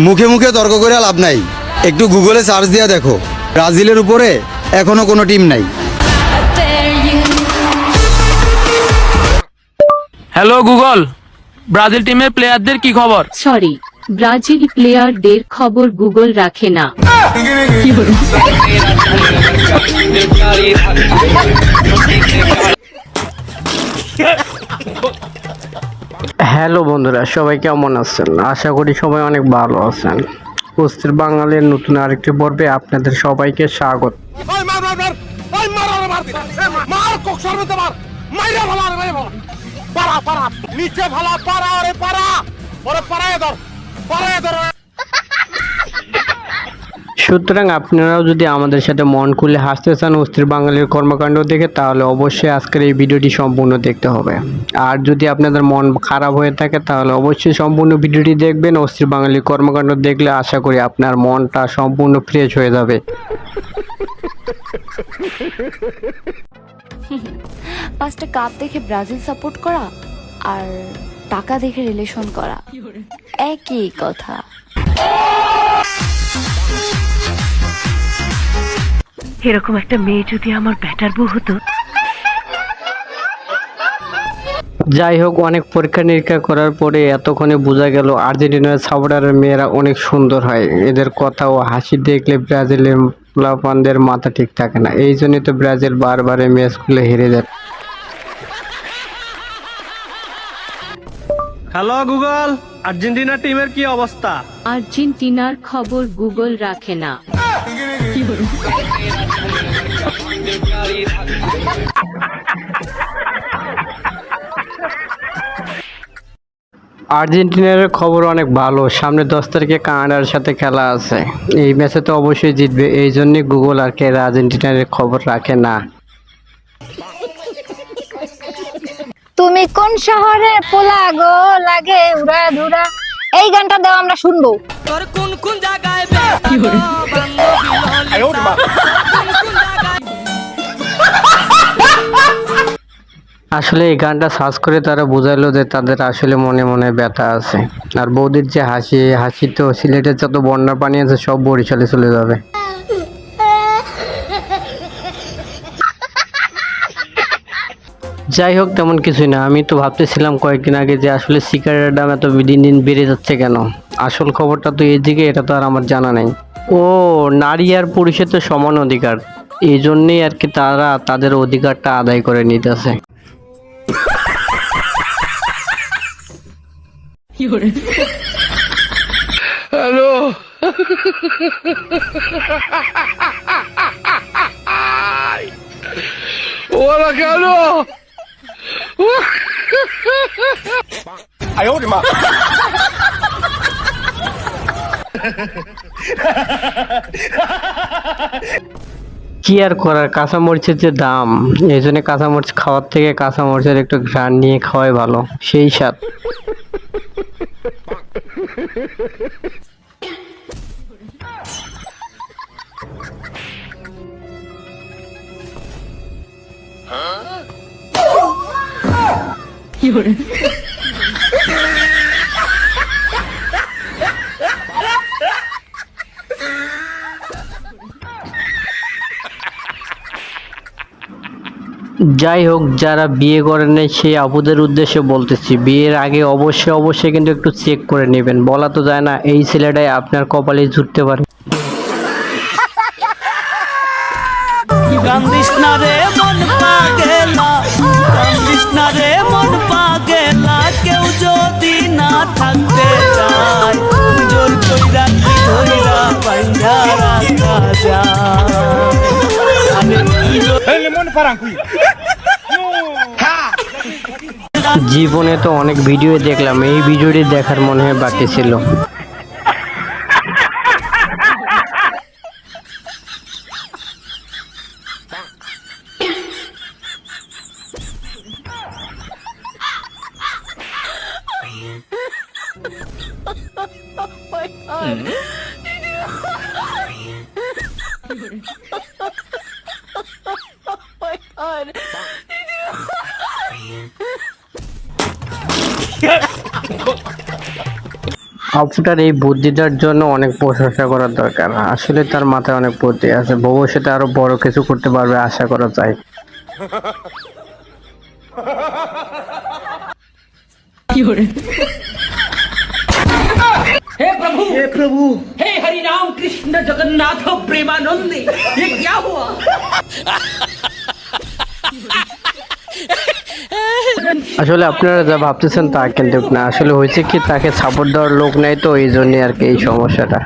মুখে মুখে তর্ক করে লাভ নাই, একটু গুগলে সার্চ দিয়া দেখো, ব্রাজিলের উপরে এখনো কোনো টিম নাই। হ্যালো গুগল, ব্রাজিল টিমের প্লেয়ারদের কি খবর? সরি, ব্রাজিল প্লেয়ারদের খবর গুগল রাখে না। হ্যালো বন্ধুরা, সবাই কেমন আছেন? আশা করি সবাই অনেক ভালো আছেন। অস্থির বাঙালির নতুন আরেকটি পর্বে আপনাদের সবাইকে স্বাগত। সুতরাং আপনারাও যদি আমাদের সাথে মন খুলে হাসতে চান অস্থির বাঙালির কর্মকাণ্ড দেখে, তাহলে অবশ্যই আজকের এই ভিডিওটি সম্পূর্ণ দেখতে হবে। আর যদি আপনাদের মন খারাপ হয়ে থাকে তাহলে অবশ্যই সম্পূর্ণ ভিডিওটি দেখবেন। অস্থির বাঙালির কর্মকাণ্ড দেখলে আশা করি আপনার মনটা সম্পূর্ণ ফ্রেশ হয়ে যাবে। পাঁচটা কাপ দেখে ব্রাজিল সাপোর্ট করা আর টাকা দেখে রিলেশন করা একই কথা। এরকম একটা মেয়ে যদি আমার ব্যাটার বউ হতো। যাই হোক, অনেক পরীক্ষা নিরীক্ষা করার পরে এতক্ষণে বোঝা গেল আর্জেন্টিনার সাপোর্টারের মেয়েরা অনেক সুন্দর হয়। এদের কথা ও হাসি দেখলে ব্রাজিলের পোলাপানদের মাথা ঠিক থাকে না। এই জন্যই তো ব্রাজিল বারবার এই ম্যাচগুলো হেরে যায়। হ্যালো গুগল, আর্জেন্টিনা টিমের কি অবস্থা? আর্জেন্টিনার খবর গুগল রাখে না। আর্জেন্টিনার খবর অনেক ভালো, সামনে 10 তারিখে কানাডার সাথে খেলা আছে। এই ম্যাচে তো অবশ্যই জিতবে, এই জন্যই গুগল আর কে আর্জেন্টিনার খবর রাখে না। তুমি কোন শহরে পোলা গো লাগে উড়া ধুরা, এই গানটা দাও আমরা শুনবো। তোর কোন কোন জায়গায় আসলে এই গানটা সার্চ করে তারা বোঝালো যে তাদের আসলে মনে মনে ব্যথা আছে। আর বৌদির যে হাসি, হাসি তো সিলেটের যত বন্যার পানি আছে সব বরিশালে চলে যাবে। যাই হোক, তেমন কিছুই না। আমি তো ভাবতেছিলাম কয়েকদিন আগে যে আসলে সিগারেটের দাম এত দিন দিন বেড়ে যাচ্ছে কেন। আসল খবরটা তো এইদিকে, এটা তো আর আমার জানা নাই। ও, নারী আর পুরুষের তো সমান অধিকার, এই জন্যই আর কি তারা তাদের অধিকারটা আদায় করে নিতেছে। হ্যালো ওরা কেন? কি আর করার, কাঁচামরিচের যে দাম, এই জন্য কাঁচামরিচ খাওয়ার থেকে কাঁচামরিচের একটু ঘ্রাণ নিয়ে খাওয়াই ভালো, সেই স্বাদ। যাই হোক, যারা বিয়ে করেন নাই সেই আপুদের উদ্দেশ্যে বলতেছি, বিয়ের আগে অবশ্যই অবশ্যই কিন্তু একটু চেক করে নেবেন। বলা তো যায় না এই ছেলেটাই আপনার কপালে জুটতে পারে। কান্দিস না রে মন পাগেলা, কান্দিস না রে মন পাগেলা, কেউ যদি না থাকতে চায় জোর কইরা কি ধইরা বাইন্ধা রাখা জীবনে তো অনেক ভিডিও দেখলাম, এই ভিডিওটি দেখার মনে হয় বাকি ছিল। আপুটার এই বুদ্ধিটার জন্য অনেক প্রশংসা করার দরকার। আসলে তার মাথায় অনেক বুদ্ধি আছে, ভবিষ্যতে আরো বড় কিছু করতে পারবে আশা করা যায়। আসলে আপনারা যা ভাবতেছেন তা কিন্তু না, আসলে হয়েছে কি তাকে সাপোর্ট দেওয়ার লোক নাই, তো এই জন্যই আর কি এই সমস্যাটা।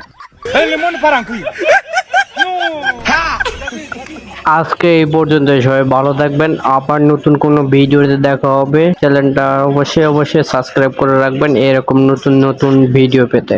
আজকে এই পর্যন্ত, সবাই ভালো থাকবেন। আবার নতুন কোনো ভিডিওতে দেখা হবে। চ্যানেলটা অবশ্যই সাবস্ক্রাইব করে রাখবেন এরকম নতুন নতুন ভিডিও পেতে।